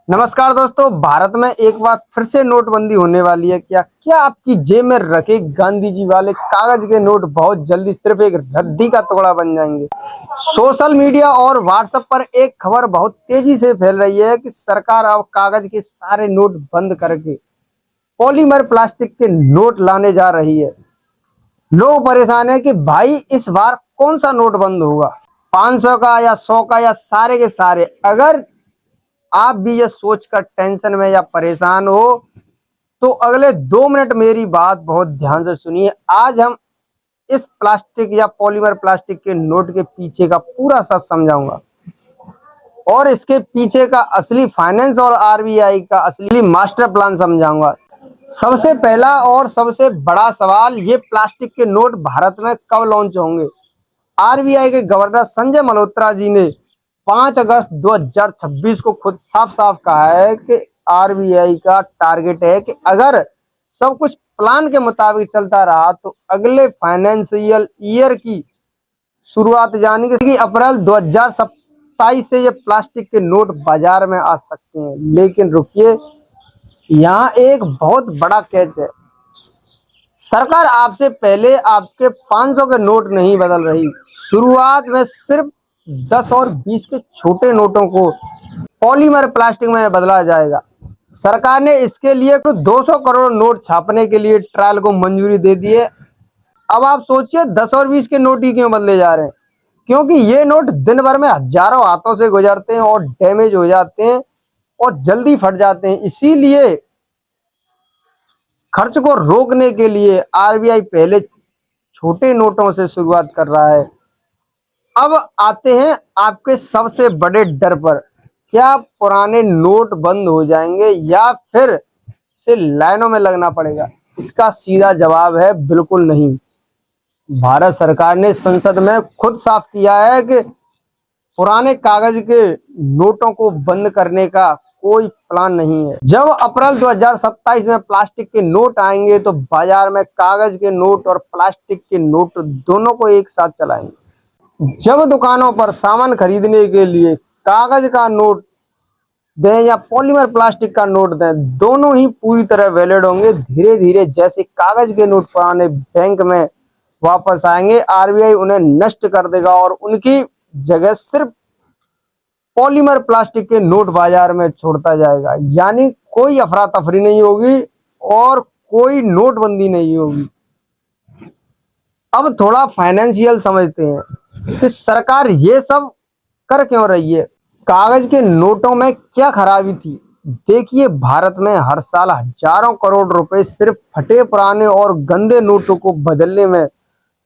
नमस्कार दोस्तों, भारत में एक बार फिर से नोटबंदी होने वाली है। क्या क्या आपकी जेब में रखे गांधी जी वाले कागज के नोट बहुत जल्दी सिर्फ एक रद्दी का टुकड़ा बन जाएंगे। सोशल मीडिया और व्हाट्सएप पर एक खबर बहुत तेजी से फैल रही है कि सरकार अब कागज के सारे नोट बंद करके पॉलीमर प्लास्टिक के नोट लाने जा रही है। लोग परेशान है कि भाई इस बार कौन सा नोट बंद होगा, 500 का या 100 का या सारे के सारे। अगर आप भी ये सोचकर टेंशन में या परेशान हो तो अगले 2 मिनट मेरी बात बहुत ध्यान से सुनिए। आज हम इस प्लास्टिक या पॉलीमर प्लास्टिक के नोट के पीछे का पूरा सच समझाऊंगा और इसके पीछे का असली फाइनेंस और आरबीआई का असली मास्टर प्लान समझाऊंगा। सबसे पहला और सबसे बड़ा सवाल, ये प्लास्टिक के नोट भारत में कब लॉन्च होंगे। आरबीआई के गवर्नर संजय मल्होत्रा जी ने 5 अगस्त 2026 को खुद साफ साफ कहा है कि आरबीआई का टारगेट है कि अगर सब कुछ प्लान के मुताबिक चलता रहा तो अगले फाइनेंशियल ईयर की शुरुआत यानी कि अप्रैल 2027 से ये प्लास्टिक के नोट बाजार में आ सकते हैं। लेकिन रुकिए, यहाँ एक बहुत बड़ा कैच है। सरकार आपसे पहले आपके 500 के नोट नहीं बदल रही। शुरुआत में सिर्फ 10 और 20 के छोटे नोटों को पॉलीमर प्लास्टिक में बदला जाएगा। सरकार ने इसके लिए 200 करोड़ नोट छापने के लिए ट्रायल को मंजूरी दे दी है। अब आप सोचिए 10 और 20 के नोट ही क्यों बदले जा रहे हैं, क्योंकि ये नोट दिन भर में हजारों हाथों से गुजरते हैं और डैमेज हो जाते हैं और जल्दी फट जाते हैं। इसीलिए खर्च को रोकने के लिए आरबीआई पहले छोटे नोटों से शुरुआत कर रहा है। अब आते हैं आपके सबसे बड़े डर पर। क्या पुराने नोट बंद हो जाएंगे या फिर से लाइनों में लगना पड़ेगा? इसका सीधा जवाब है बिल्कुल नहीं। भारत सरकार ने संसद में खुद साफ किया है कि पुराने कागज के नोटों को बंद करने का कोई प्लान नहीं है। जब अप्रैल 2027 में प्लास्टिक के नोट आएंगे तो बाजार में कागज के नोट और प्लास्टिक के नोट दोनों को एक साथ चलाएंगे। जब दुकानों पर सामान खरीदने के लिए कागज का नोट दें या पॉलीमर प्लास्टिक का नोट दें, दोनों ही पूरी तरह वैलिड होंगे। धीरे धीरे जैसे कागज के नोट पुराने बैंक में वापस आएंगे, आरबीआई उन्हें नष्ट कर देगा और उनकी जगह सिर्फ पॉलीमर प्लास्टिक के नोट बाजार में छोड़ता जाएगा। यानी कोई अफरा तफरी नहीं होगी और कोई नोटबंदी नहीं होगी। अब थोड़ा फाइनेंशियल समझते हैं कि सरकार ये सब कर क्यों रही है। कागज के नोटों में क्या खराबी थी? देखिए, भारत में हर साल हजारों करोड़ रुपए सिर्फ फटे पुराने और गंदे नोटों को बदलने में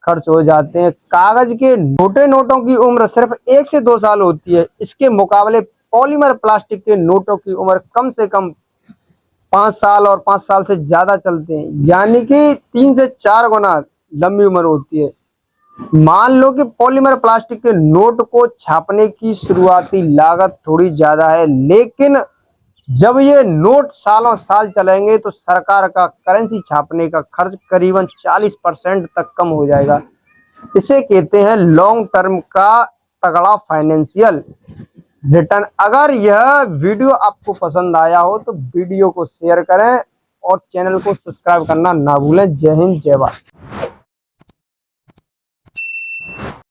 खर्च हो जाते हैं। कागज के छोटे नोटों की उम्र सिर्फ 1 से 2 साल होती है। इसके मुकाबले पॉलीमर प्लास्टिक के नोटों की उम्र कम से कम 5 साल और 5 साल से ज्यादा चलते हैं, यानी कि 3 से 4 गुना लंबी उम्र होती है। मान लो कि पॉलीमर प्लास्टिक के नोट को छापने की शुरुआती लागत थोड़ी ज्यादा है, लेकिन जब ये नोट सालों साल चलेंगे तो सरकार का करेंसी छापने का खर्च करीबन 40% तक कम हो जाएगा। इसे कहते हैं लॉन्ग टर्म का तगड़ा फाइनेंशियल रिटर्न। अगर यह वीडियो आपको पसंद आया हो तो वीडियो को शेयर करें और चैनल को सब्सक्राइब करना ना भूलें। जय हिंद, जय भारत।